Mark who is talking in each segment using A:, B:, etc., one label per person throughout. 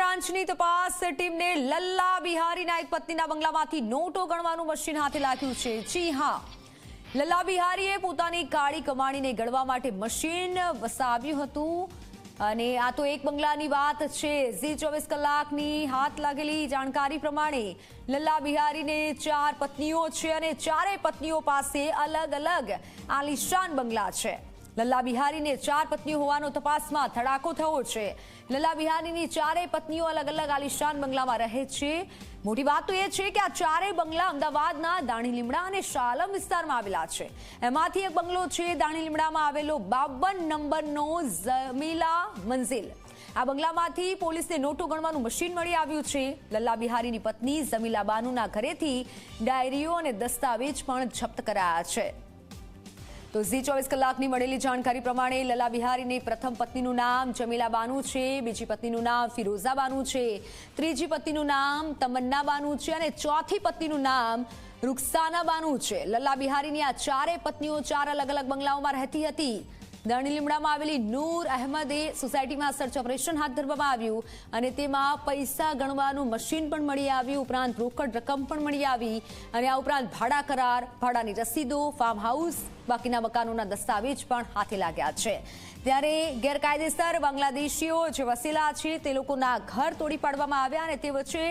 A: બ્રાન્ચની તપાસ ટીમને લલ્લા બિહારીના એક પત્નીના બંગલામાંથી નોટો ગણવાનું મશીન હાથે લાગ્યું છે। જી હા, લલ્લા બિહારીએ પોતાની કાળી કમાણીને ગણવા માટે મશીન વસાવ્યું હતું અને આ તો એક બંગલાની વાત છે। ઝી 24 કલાકની હાથ લાગેલી જાણકારી પ્રમાણે લલ્લા બિહારીને 4 પત્નીઓ છે અને ચારેય પત્નીઓ પાસે અલગ અલગ આલિશાન બંગલા છે। લલ્લા બિહારીને 4 પત્નીઓ હોવાનો તપાસમાં ધડાકો થયો છે। લલ્લા બિહારીની ચારેય પત્નીઓ અલગ અલગ આલિશાન બંગલામાં રહે છે। મોટી વાત તો એ છે કે આ ચારેય બંગલા અમદાવાદના દાણી લીમડા અને શાલમ વિસ્તારમાં આવેલા છે। એમાંથી એક બંગલો છે દાણી લીમડામાં આવેલો 52 નંબરનો જમીલા મંઝિલ। આ બંગલામાંથી પોલીસને નોટો ગણવાનું મશીન મળી આવ્યું છે। લલ્લા બિહારીની પત્ની જમીલા બાનુના ઘરેથી ડાયરીઓ અને દસ્તાવેજ પણ જપ્ત કરાયા છે। તો ઝી 24 કલાકની મળેલી જાણકારી પ્રમાણે લલ્લા બિહારીની પ્રથમ પત્નીનું નામ જમીલા બાનુ છે, બીજી પત્નીનું નામ ફિરોઝા બાનુ છે, ત્રીજી પત્નીનું નામ તમન્ના બાનુ છે અને ચોથી પત્નીનું નામ રૂખસાના બાનુ છે। લલ્લા બિહારીની આ ચારેય પત્નીઓ 4 અલગ અલગ બંગલાઓમાં રહેતી હતી। દાણી લીમડામાં આવેલી નૂર અહેમદે સોસાયટીમાં સર્ચ ઓપરેશન હાથ ધરવામાં આવ્યું અને તેમાં પૈસા ગણવાનું મશીન પણ મળી આવ્યું, ઉપરાંત રોકડ રકમ પણ મળી આવી અને આ ઉપરાંત ભાડા કરાર, ભાડાની રસીદો, ફાર્મ હાઉસ, બાકીના મકાનોના દસ્તાવેજ પણ હાથે લાગ્યા છે। ત્યારે ગેરકાયદેસર બાંગ્લાદેશીઓ જે વસેલા છે તે લોકોના ઘર તોડી પાડવામાં આવ્યા અને તે વચ્ચે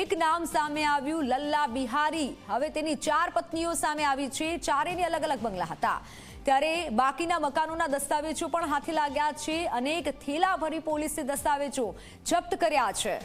A: એક નામ સામે આવ્યું, લલ્લા બિહારી। હવે તેની 4 પત્નીઓ સામે આવી છે, ચારેયની અલગ અલગ બંગલા હતા। ત્યારે બાકીના મકાનોના દસ્તાવેજો પણ હાથે લાગ્યા છે। અનેક થેલા ભરી પોલીસે દસ્તાવેજો જપ્ત કર્યા છે।